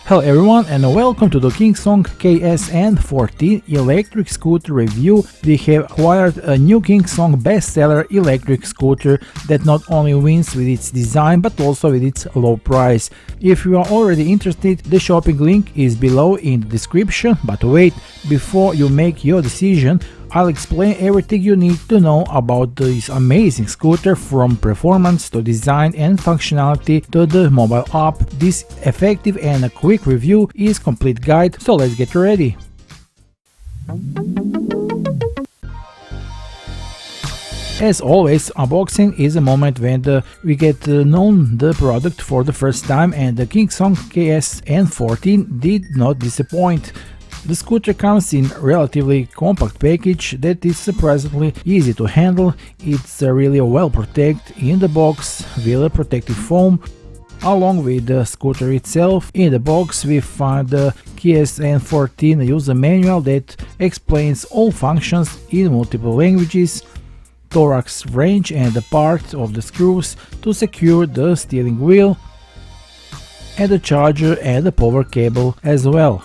Hello everyone and welcome to the KingSong KS-N14 electric scooter review. We have acquired a new KingSong bestseller electric scooter that not only wins with its design but also with its low price. If you are already interested, the shopping link is below in the description, but wait, before you make your decision, I'll explain everything you need to know about this amazing scooter, from performance to design and functionality to the mobile app. This effective and a quick review is complete guide, so let's get ready. As always, unboxing is a moment when we get to know the product for the first time, and the KingSong KS-N14 did not disappoint. The scooter comes in a relatively compact package that is surprisingly easy to handle. It's really well protected in the box with a protective foam. Along with the scooter itself, in the box we find the KS-N14 user manual that explains all functions in multiple languages, thorax range and the part of the screws to secure the steering wheel, and the charger and the power cable as well.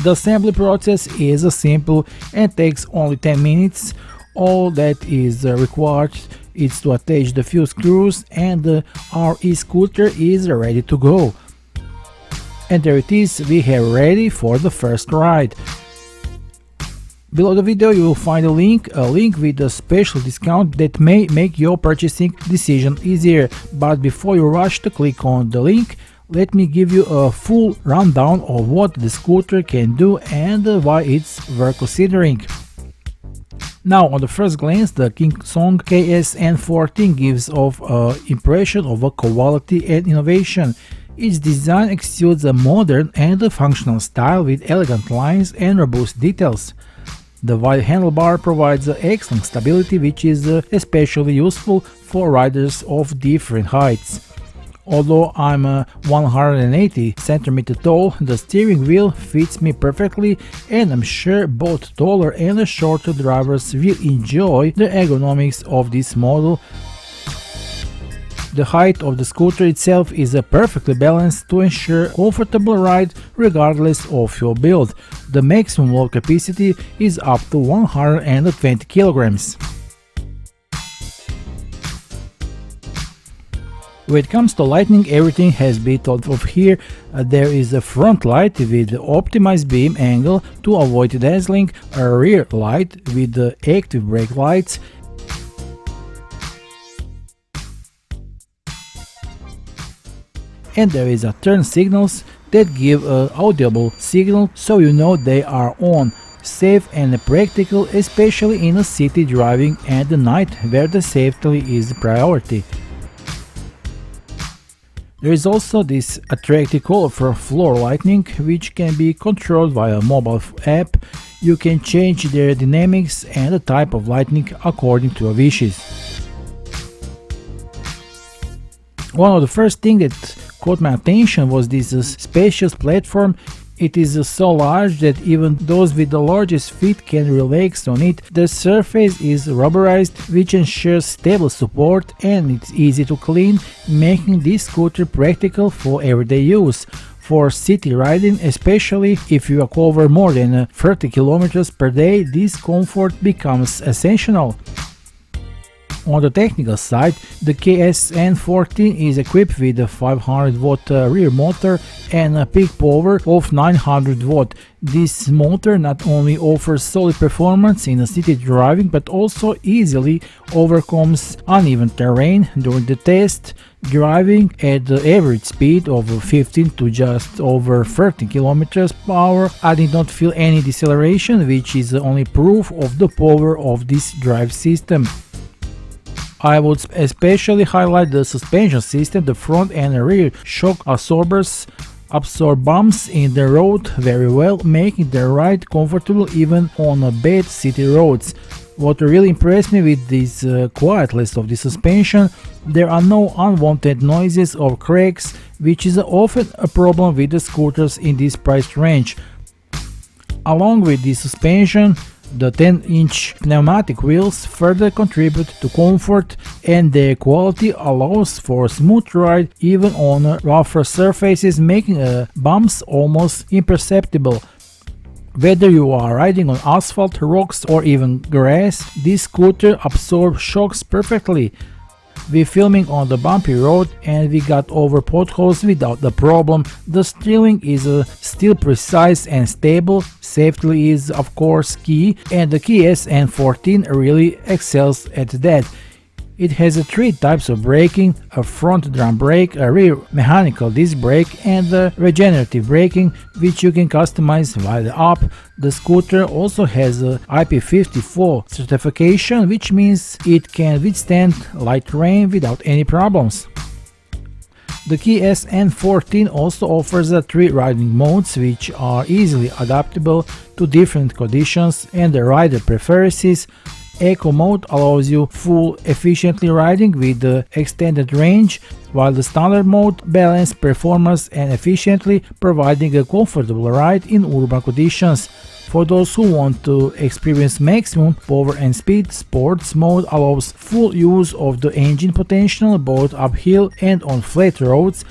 The assembly process is simple and takes only 10 minutes. All that is required is to attach the few screws and our e-scooter is ready to go. And there it is, we have ready for the first ride. Below the video you will find a link with a special discount that may make your purchasing decision easier. But before you rush to click on the link, let me give you a full rundown of what the scooter can do and why it's worth considering. Now, on the first glance, the KingSong KS-N14 gives off an impression of quality and innovation. Its design exudes a modern and functional style with elegant lines and robust details. The wide handlebar provides excellent stability, which is especially useful for riders of different heights. Although I'm 180 cm tall, the steering wheel fits me perfectly, and I'm sure both taller and shorter drivers will enjoy the ergonomics of this model. The height of the scooter itself is perfectly balanced to ensure comfortable ride regardless of your build. The maximum load capacity is up to 120 kilograms. When it comes to lighting, everything has been thought of here. There is a front light with optimized beam angle to avoid dazzling, a rear light with active brake lights, and there is a turn signals that give an audible signal so you know they are on. Safe and practical, especially in a city driving at the night where the safety is priority. There is also this attractive colorful floor lighting, which can be controlled via a mobile app. You can change their dynamics and the type of lighting according to your wishes. One of the first things that caught my attention was this spacious platform. It is so large that even those with the largest feet can relax on it. The surface is rubberized, which ensures stable support, and it's easy to clean, making this scooter practical for everyday use. For city riding, especially if you cover more than 30 kilometers per day, this comfort becomes essential. On the technical side, the KS-N14 is equipped with a 500-watt rear motor and a peak power of 900 watt. This motor not only offers solid performance in city driving but also easily overcomes uneven terrain during the test, driving at the average speed of 15 to just over 30 km per hour. I did not feel any deceleration, which is only proof of the power of this drive system. I would especially highlight the suspension system. The front and rear shock absorbers absorb bumps in the road very well, making the ride comfortable even on bad city roads. What really impressed me with this quietness of the suspension, there are no unwanted noises or cracks, which is often a problem with the scooters in this price range. Along with the suspension, The 10-inch pneumatic wheels further contribute to comfort, and their quality allows for smooth ride even on rougher surfaces, making bumps almost imperceptible. Whether you are riding on asphalt, rocks or even grass, this scooter absorbs shocks perfectly. We're filming on the bumpy road and we got over potholes without the problem. The steering is still precise and stable. Safety is of course key, and the KS-N14 really excels at that. It has three types of braking: a front drum brake, a rear mechanical disc brake, and regenerative braking, which you can customize via the app. The scooter also has a IP54 certification, which means it can withstand light rain without any problems. The KS-N14 also offers three riding modes, which are easily adaptable to different conditions and the rider preferences. Eco mode allows you full efficiently riding with the extended range, while the standard mode balances performance and efficiently, providing a comfortable ride in urban conditions. For those who want to experience maximum power and speed, sports mode allows full use of the engine potential both uphill and on flat roads.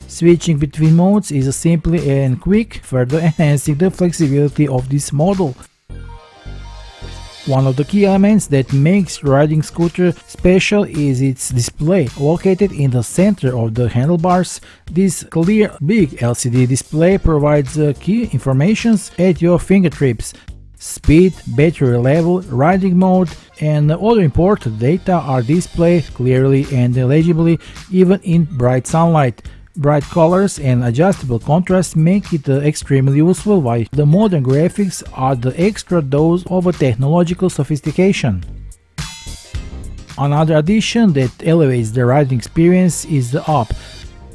Switching between modes is simple and quick, further enhancing the flexibility of this model. One of the key elements that makes riding scooter special is its display, located in the center of the handlebars. This clear big LCD display provides key information at your fingertips. Speed, battery level, riding mode, and other important data are displayed clearly and legibly even in bright sunlight. Bright colors and adjustable contrast make it extremely useful, while the modern graphics add the extra dose of technological sophistication. Another addition that elevates the riding experience is the app.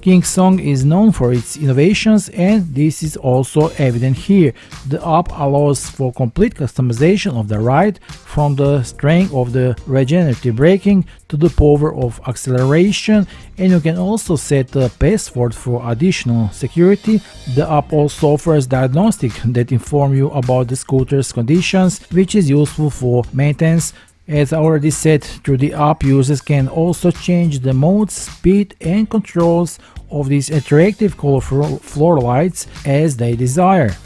KingSong is known for its innovations, and this is also evident here. The app allows for complete customization of the ride, from the strength of the regenerative braking to the power of acceleration, and you can also set a password for additional security. The app also offers diagnostics that inform you about the scooter's conditions, which is useful for maintenance. As already said, through the app, users can also change the modes, speed and controls of these attractive colorful floor lights as they desire.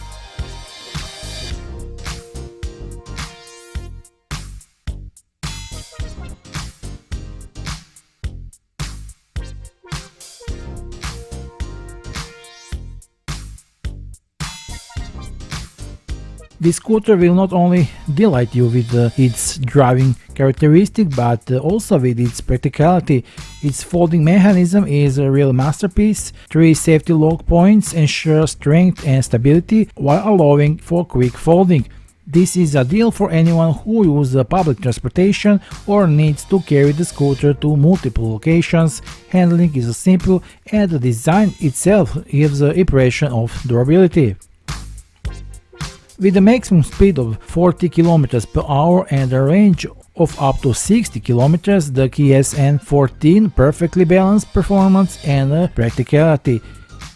This scooter will not only delight you with its driving characteristic, but also with its practicality. Its folding mechanism is a real masterpiece. 3 safety lock points ensure strength and stability while allowing for quick folding. This is ideal for anyone who uses public transportation or needs to carry the scooter to multiple locations. Handling is simple, and the design itself gives an impression of durability. With a maximum speed of 40 km per hour and a range of up to 60 km, the KS-N14 perfectly balanced performance and practicality.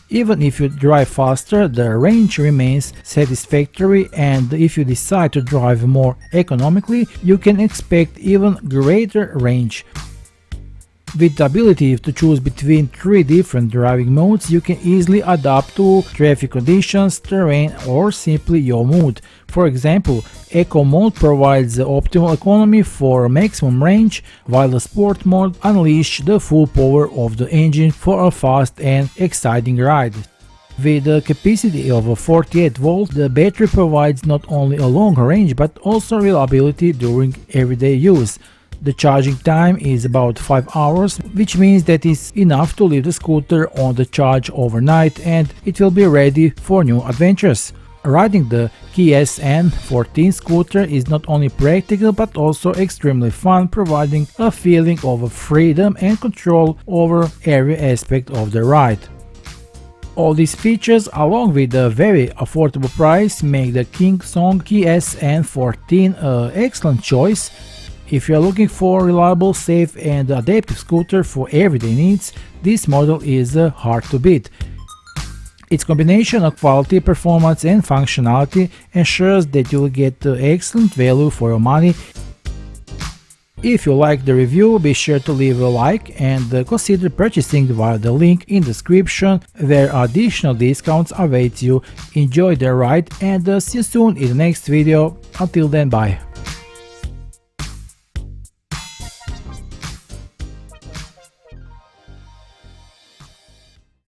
Even if you drive faster, the range remains satisfactory, and if you decide to drive more economically, you can expect even greater range. With the ability to choose between 3 different driving modes, you can easily adapt to traffic conditions, terrain, or simply your mood. For example, Eco mode provides the optimal economy for maximum range, while the Sport mode unleashes the full power of the engine for a fast and exciting ride. With a capacity of 48 volts, the battery provides not only a long range but also reliability during everyday use. The charging time is about 5 hours, which means that it's enough to leave the scooter on the charge overnight and it will be ready for new adventures. Riding the KS-N14 scooter is not only practical but also extremely fun, providing a feeling of freedom and control over every aspect of the ride. All these features, along with a very affordable price, make the KingSong KS-N14 an excellent choice. If you are looking for a reliable, safe and adaptive scooter for everyday needs, this model is hard to beat. Its combination of quality, performance and functionality ensures that you will get excellent value for your money. If you like the review, be sure to leave a like and consider purchasing via the link in the description where additional discounts await you. Enjoy the ride and see you soon in the next video. Until then, bye.